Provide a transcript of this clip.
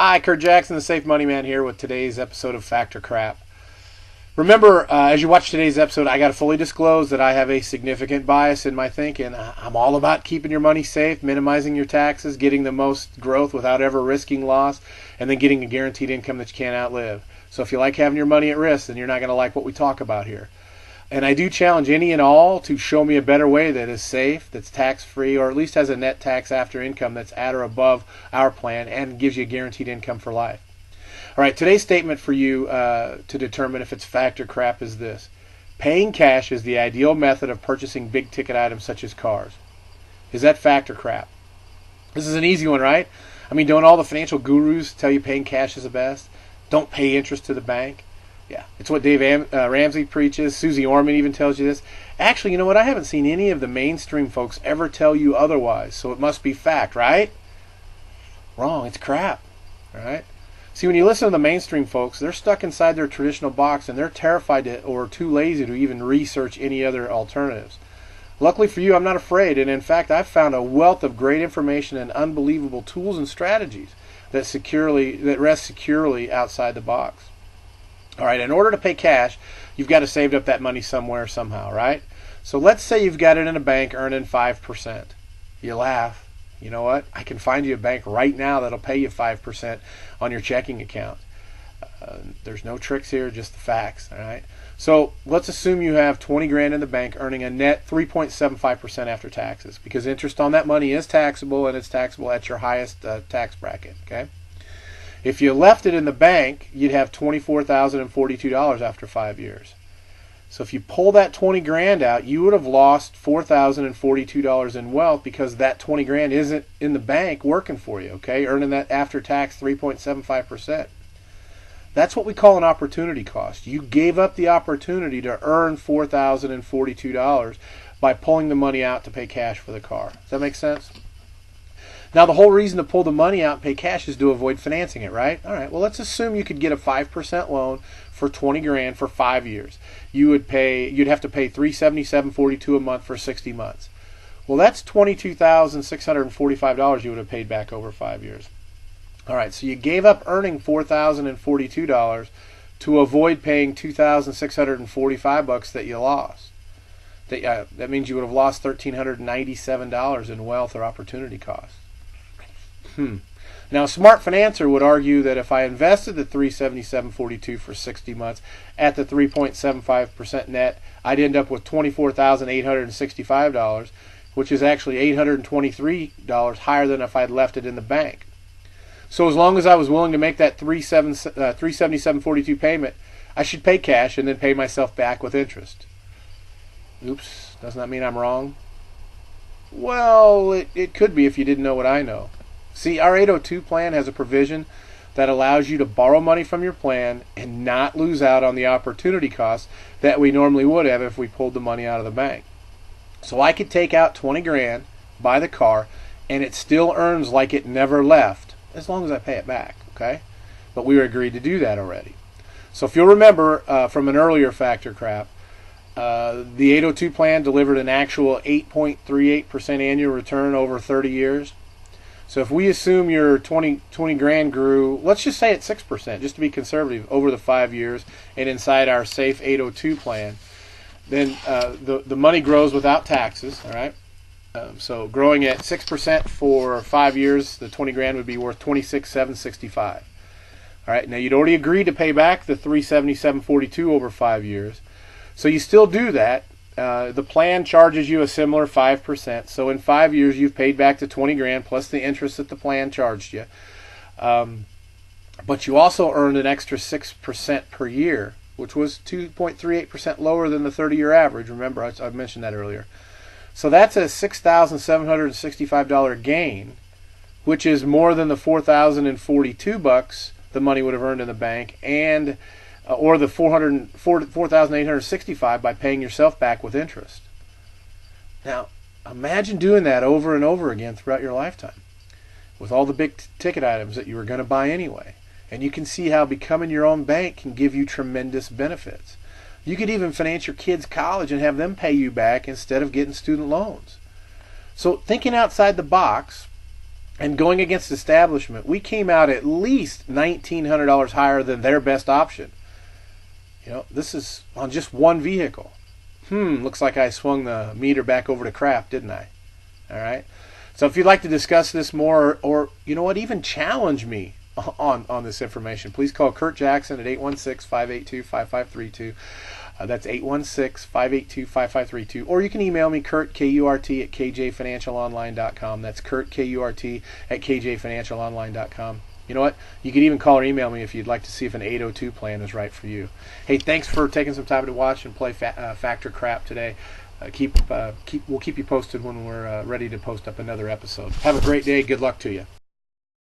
Hi, Kurt Jackson, the Safe Money Man here with today's episode of Factor Crap. Remember, as you watch today's episode, I got to fully disclose that I have a significant bias in my thinking. I'm all about keeping your money safe, minimizing your taxes, getting the most growth without ever risking loss, and then getting a guaranteed income that you can't outlive. So if you like having your money at risk, then you're not going to like what we talk about here. And I do challenge any and all to show me a better way that is safe, that's tax-free, or at least has a net tax after income that's at or above our plan and gives you a guaranteed income for life. All right, today's statement for you to determine if it's fact or crap is this. Paying cash is the ideal method of purchasing big-ticket items such as cars. Is that fact or crap? This is an easy one, right? I mean, don't all the financial gurus tell you paying cash is the best? Don't pay interest to the bank? Yeah, it's what Dave Ramsey preaches. Susie Orman even tells you this. Actually, you know what? I haven't seen any of the mainstream folks ever tell you otherwise, so it must be fact, right? Wrong. It's crap, all right? See, when you listen to the mainstream folks, they're stuck inside their traditional box, and they're terrified or too lazy to even research any other alternatives. Luckily for you, I'm not afraid, and in fact, I've found a wealth of great information and unbelievable tools and strategies that rest securely outside the box. All right, in order to pay cash, you've got to save up that money somewhere, somehow, right? So let's say you've got it in a bank earning 5%. You laugh. You know what? I can find you a bank right now that'll pay you 5% on your checking account. There's no tricks here, just the facts, all right? So let's assume you have 20 grand in the bank earning a net 3.75% after taxes, because interest on that money is taxable, and it's taxable at your highest tax bracket, okay? If you left it in the bank, you'd have $24,042 after 5 years. So if you pull that 20 grand out, you would have lost $4,042 in wealth because that 20 grand isn't in the bank working for you, okay? Earning that after-tax 3.75%. That's what we call an opportunity cost. You gave up the opportunity to earn $4,042 by pulling the money out to pay cash for the car. Does that make sense? Now, the whole reason to pull the money out and pay cash is to avoid financing it, right? All right, well, let's assume you could get a 5% loan for 20 grand for 5 years. You'd have to pay $377.42 a month for 60 months. Well, that's $22,645 you would have paid back over 5 years. All right, so you gave up earning $4,042 to avoid paying $2,645 that you lost. That means you would have lost $1,397 in wealth or opportunity costs. Now, a smart financer would argue that if I invested the $377.42 for 60 months at the 3.75% net, I'd end up with $24,865, which is actually $823 higher than if I'd left it in the bank. So as long as I was willing to make that $377.42 payment, I should pay cash and then pay myself back with interest. Oops, doesn't that mean I'm wrong? Well, it could be if you didn't know what I know. See, our 802 plan has a provision that allows you to borrow money from your plan and not lose out on the opportunity costs that we normally would have if we pulled the money out of the bank. So I could take out 20 grand, buy the car, and it still earns like it never left, as long as I pay it back, okay? But we were agreed to do that already. So if you'll remember from an earlier Factor Crap, the 802 plan delivered an actual 8.38% annual return over 30 years. So if we assume your 20 grand grew, let's just say at 6%, just to be conservative, over the 5 years and inside our safe 802 plan, then the money grows without taxes, all right? So growing at 6% for 5 years, the 20 grand would be worth $26,765. All right, now you'd already agreed to pay back the $377.42 over 5 years. So you still do that. The plan charges you a similar 5%. So in 5 years, you've paid back the 20 grand plus the interest that the plan charged you. But you also earned an extra 6% per year, which was 2.38% lower than the 30-year average. Remember, I mentioned that earlier. So that's a $6,765 gain, which is more than the $4,042 the money would have earned in the bank, and or the $4,865 by paying yourself back with interest. Now, imagine doing that over and over again throughout your lifetime with all the big ticket items that you were going to buy anyway. And you can see how becoming your own bank can give you tremendous benefits. You could even finance your kids' college and have them pay you back instead of getting student loans. So thinking outside the box, And going against establishment, we came out at least $1,900 higher than their best option. This is on just one vehicle. Looks like I swung the meter back over to crap, didn't I? All right. So if you'd like to discuss this more, or you know what, even challenge me on this information, please call Kurt Jackson at 816-582-5532. That's 816-582-5532. Or you can email me, Kurt, K-U-R-T, at kjfinancialonline.com. That's Kurt, K-U-R-T, at kjfinancialonline.com. You know what? You can even call or email me if you'd like to see if an 802 plan is right for you. Hey, thanks for taking some time to watch and play Factor Crap today. We'll keep you posted when we're ready to post up another episode. Have a great day. Good luck to you.